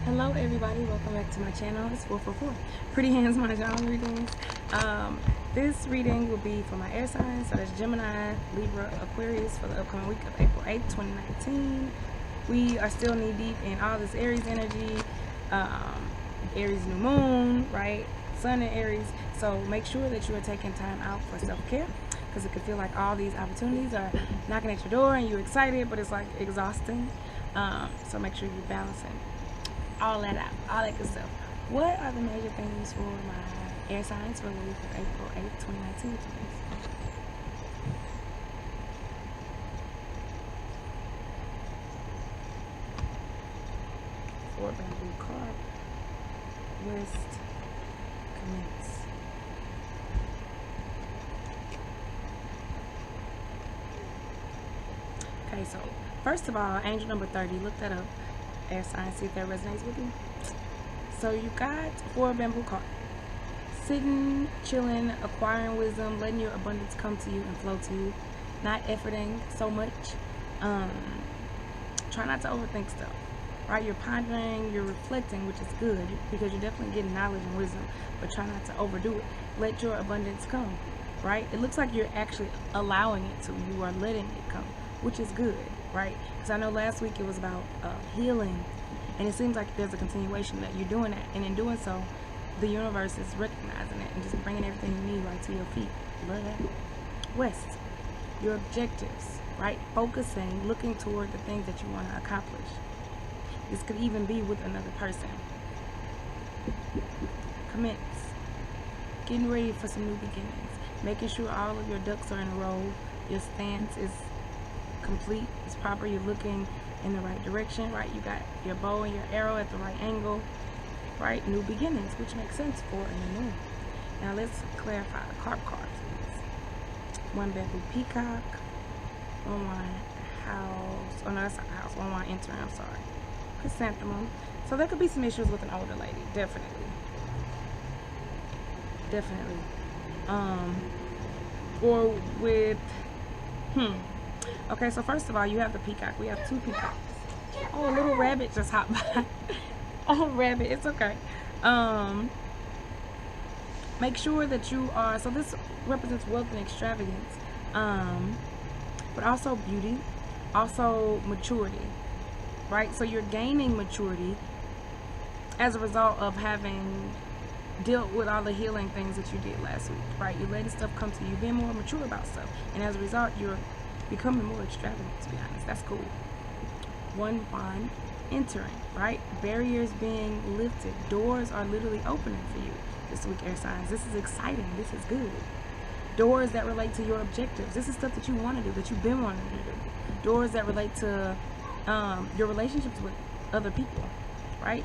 Hello everybody, welcome back to my channel. It's 444 Pretty Hands Mah Jongg readings. This reading will be for my air signs, so that's Gemini, Libra, Aquarius for the upcoming week of April 8th, 2019. We are still knee deep in all this Aries energy, Aries new moon, right? Sun in Aries. So make sure that you are taking time out for self-care, because it could feel like all these opportunities are knocking at your door and you're excited, but it's like exhausting. So make sure you're balancing all that out, all that good stuff. What are the major things for my air signs for the week of April 8th, 2019, please? Four bamboo carp, wrist, commence. Okay, so first of all, angel number 30, look that up. Air signs, see if that resonates with you. So you got four bamboo carp. Sitting, chilling, acquiring wisdom, letting your abundance come to you and flow to you. Not efforting so much. Try not to overthink stuff. Right? You're pondering, you're reflecting, which is good because you're definitely getting knowledge and wisdom, but try not to overdo it. Let your abundance come. Right? It looks like you're actually allowing it to. You are letting it come, which is good. Right? Because I know last week it was about healing, and it seems like there's a continuation that you're doing that, and in doing so, the universe is recognizing it and just bringing everything you need right to your feet. Love that. West, your objectives, right? Focusing, looking toward the things that you want to accomplish. This could even be with another person. Commence, getting ready for some new beginnings, making sure all of your ducks are in a row, your stance is complete, it's proper, you're looking in the right direction, right? You got your bow and your arrow at the right angle, right? New beginnings, which makes sense for a new moon. Now let's clarify the carp cards. One bamboo peacock, one house, oh no, that's not a house, one enter, I'm sorry. Chrysanthemum. So there could be some issues with an older lady, definitely. Or with, okay, so first of all, you have the peacock. We have two peacocks. Oh, a little rabbit just hopped by. Oh, rabbit, it's okay. Make sure that you are, so this represents wealth and extravagance, but also beauty, also maturity, right? So you're gaining maturity as a result of having dealt with all the healing things that you did last week, right? You're letting stuff come to you, being more mature about stuff, and as a result, you're becoming more extravagant, to be honest. That's cool. One wand entering, right? Barriers being lifted. Doors are literally opening for you this week, air signs. This is exciting. This is good. Doors that relate to your objectives. This is stuff that you want to do, that you've been wanting to do. Doors that relate to your relationships with other people, right?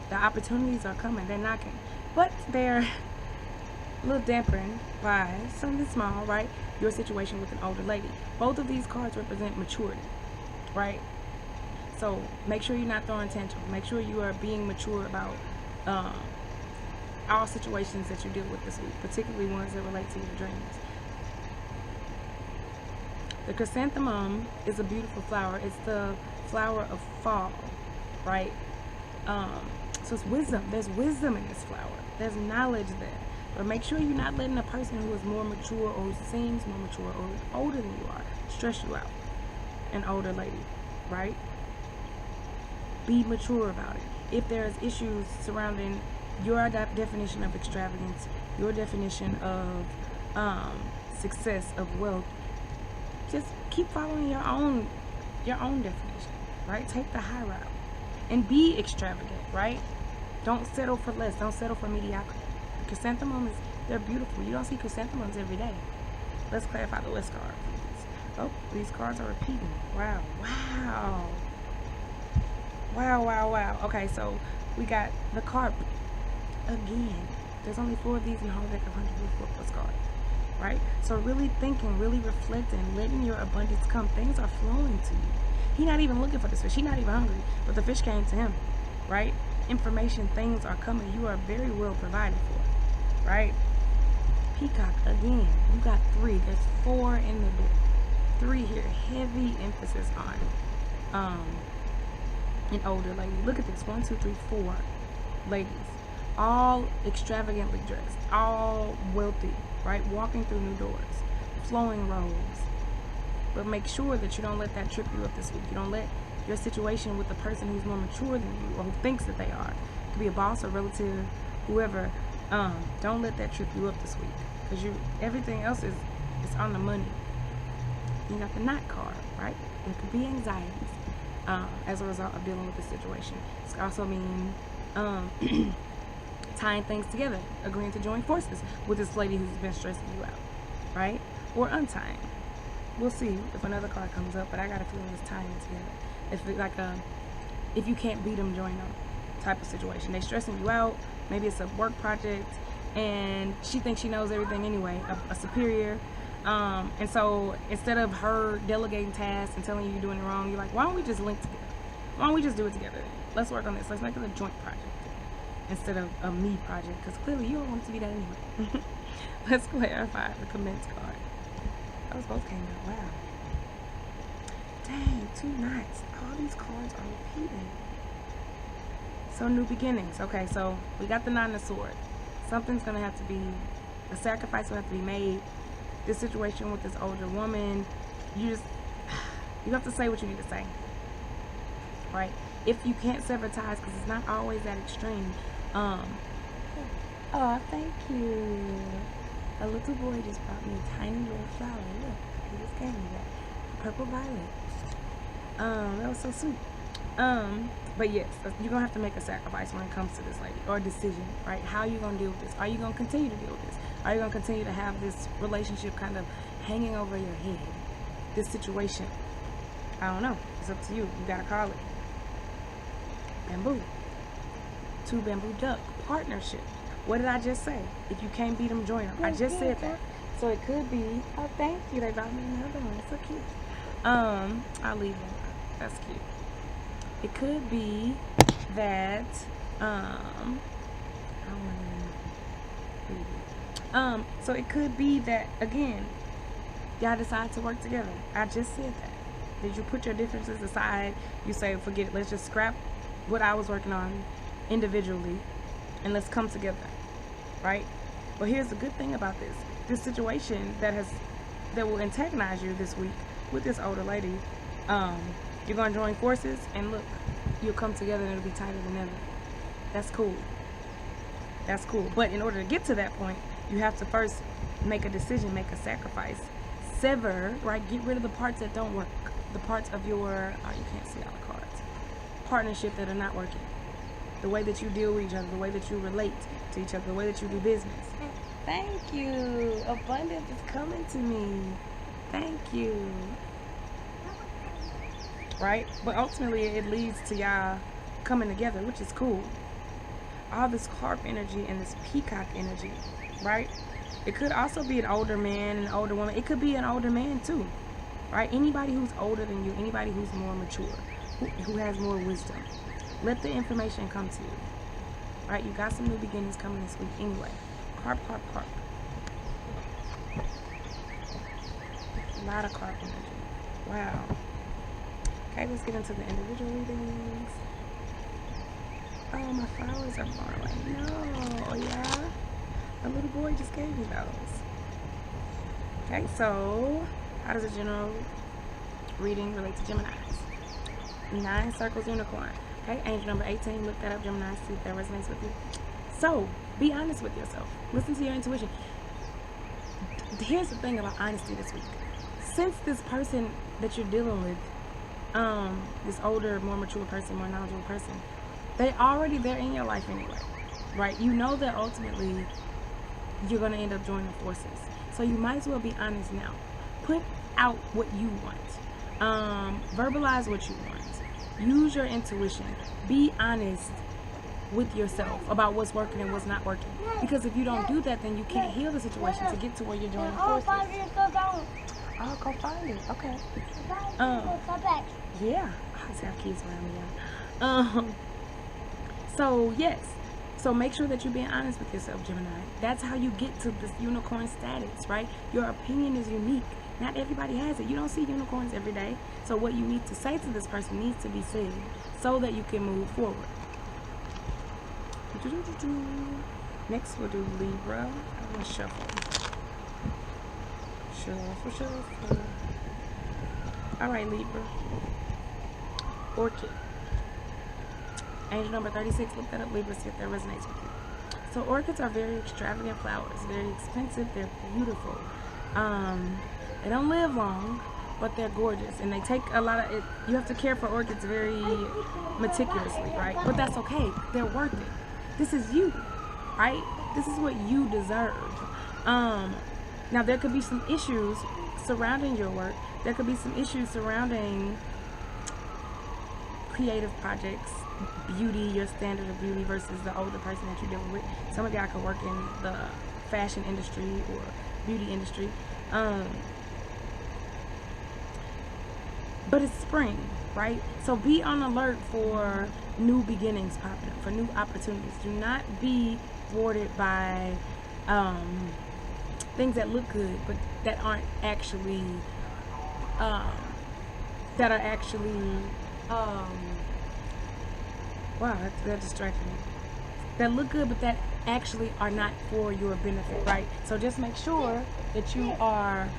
The opportunities are coming. They're knocking. But they're a little dampened by something small, right? Your situation with an older lady. Both of these cards represent maturity, right? So make sure you're not throwing tantrums. Make sure you are being mature about all situations that you deal with this week, particularly ones that relate to your dreams. The chrysanthemum is a beautiful flower. It's the flower of fall, right? So it's wisdom. There's wisdom in this flower. There's knowledge there. But make sure you're not letting a person who is more mature or who seems more mature or who's older than you are stress you out. An older lady, right? Be mature about it. If there's issues surrounding your definition of extravagance, your definition of success, of wealth, just keep following your own definition, right? Take the high route and be extravagant, right? Don't settle for less. Don't settle for mediocrity. Chrysanthemums, they're beautiful. You don't see chrysanthemums every day. Let's clarify the West card, please. Oh, these cards are repeating. Wow. Okay, so we got the carp again. There's only 4 of these in the whole deck of 104 plus cards, right? So really thinking, really reflecting, letting your abundance come. Things are flowing to you. He's not even looking for this fish. He's not even hungry, but the fish came to him, right? Information, things are coming. You are very well provided for, right? Peacock again. You got 3. There's 4 in the deck. 3 here. Heavy emphasis on an older lady. Look at this. 1, 2, 3, 4 ladies. All extravagantly dressed. All wealthy, right? Walking through new doors. Flowing robes. But make sure that you don't let that trip you up this week. You don't let your situation with the person who's more mature than you, or who thinks that they are. It could be a boss, a relative, whoever. Don't let that trip you up this week. Because everything else is on the money. You got the knot card, right? It could be anxieties as a result of dealing with the situation. It could also mean tying things together, agreeing to join forces with this lady who's been stressing you out, right? Or untying. We'll see if another card comes up, but I got a feeling it's tying together. If it's like if you can't beat them, join them type of situation. They stressing you out. Maybe it's a work project, and she thinks she knows everything anyway, a superior. And so instead of her delegating tasks and telling you you're doing it wrong, you're like, why don't we just link together? Why don't we just do it together? Let's work on this. Let's make it a joint project instead of a me project, because clearly you don't want it to be that anyway. Let's clarify the commence card. Those both came out. Wow. Dang, 2 knights. All these cards are repeating. So new beginnings. Okay, so we got the 9 of swords. Something's gonna have to be, a sacrifice will have to be made. This situation with this older woman, you have to say what you need to say, right? If you can't sever ties, because it's not always that extreme. Oh, thank you. A little boy just brought me a tiny little flower. Look, he just gave me that. A purple violet. That was so sweet. But yes, you're gonna have to make a sacrifice when it comes to this lady, or a decision, right? How are you gonna deal with this? Are you gonna continue to deal with this? Are you gonna continue to have this relationship kind of hanging over your head? This situation, I don't know. It's up to you. You gotta call it. Bamboo. 2 bamboo duck. Partnership. What did I just say? If you can't beat them, join them. I just said that. So it could be, oh, thank you. They brought me another one. It's so cute. I'll leave them. That's cute. It could be that, so it could be that, again, y'all decide to work together. I just said that. Did you put your differences aside? You say, forget it. Let's just scrap what I was working on individually, and let's come together, right? But here's the good thing about this situation that will antagonize you this week with this older lady. You're gonna join forces, and look, you'll come together and it'll be tighter than ever. That's cool. That's cool. But in order to get to that point, you have to first make a decision, make a sacrifice, sever, right? Get rid of the parts that don't work, the parts of your, oh, you can't see all the cards, partnership that are not working. The way that you deal with each other, the way that you relate to each other, the way that you do business. Thank you. Abundance is coming to me. Thank you. Right? But ultimately, it leads to y'all coming together, which is cool. All this harp energy and this peacock energy, right? It could also be an older man and an older woman. It could be an older man too, right? Anybody who's older than you, anybody who's more mature, who has more wisdom. Let the information come to you, right? You got some new beginnings coming this week anyway. Carp, carp, carp. A lot of carp energy. Wow. Okay, let's get into the individual readings. Oh, my flowers are far away. No, oh yeah. A little boy just gave me those. Okay, so how does a general reading relate to Gemini's? 9 circles unicorn. Okay, angel number 18. Look that up, Gemini. See if that resonates with you. So, be honest with yourself. Listen to your intuition. Here's the thing about honesty this week. Since this person that you're dealing with, this older, more mature person, more knowledgeable person, they're in your life anyway, right? You know that ultimately you're going to end up joining forces. So you might as well be honest now. Put out what you want. Verbalize what you want. Use your intuition. Be honest with yourself about what's working and what's not working. Because if you don't do that, then you can't heal the situation to get to where you're joining forces. Oh, go find it. Okay. Yeah. I always have keys around me. So yes. So make sure that you're being honest with yourself, Gemini. That's how you get to this unicorn status, right? Your opinion is unique. Not everybody has it. You don't see unicorns every day. So what you need to say to this person needs to be said so that you can move forward. Next we'll do Libra. I'm going to shuffle. Shuffle. Alright, Libra. Orchid. Angel number 36. Look that up, Libra, see if that resonates with you. So orchids are very extravagant flowers. Very expensive. They're beautiful. They don't live long, but they're gorgeous. And they take a lot of it. You have to care for orchids very meticulously, right? But that's okay. They're worth it. This is you, right? This is what you deserve. Now, there could be some issues surrounding your work. There could be some issues surrounding creative projects, beauty, your standard of beauty versus the older person that you're dealing with. Some of y'all could work in the fashion industry or beauty industry. But it's spring, right? So be on alert for new beginnings popping up, for new opportunities. Do not be thwarted by things that look good but that aren't actually wow, that distracted me. That look good but that actually are not for your benefit, right? So just make sure that you are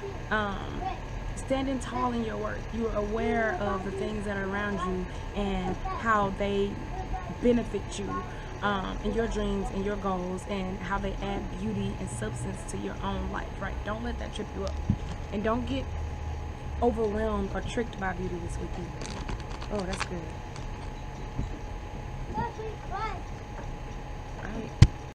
standing tall in your work. You are aware of the things that are around you and how they benefit you in your dreams and your goals, and how they add beauty and substance to your own life, right? Don't let that trip you up, and don't get overwhelmed or tricked by beauty this weekend. Oh, that's good. All right.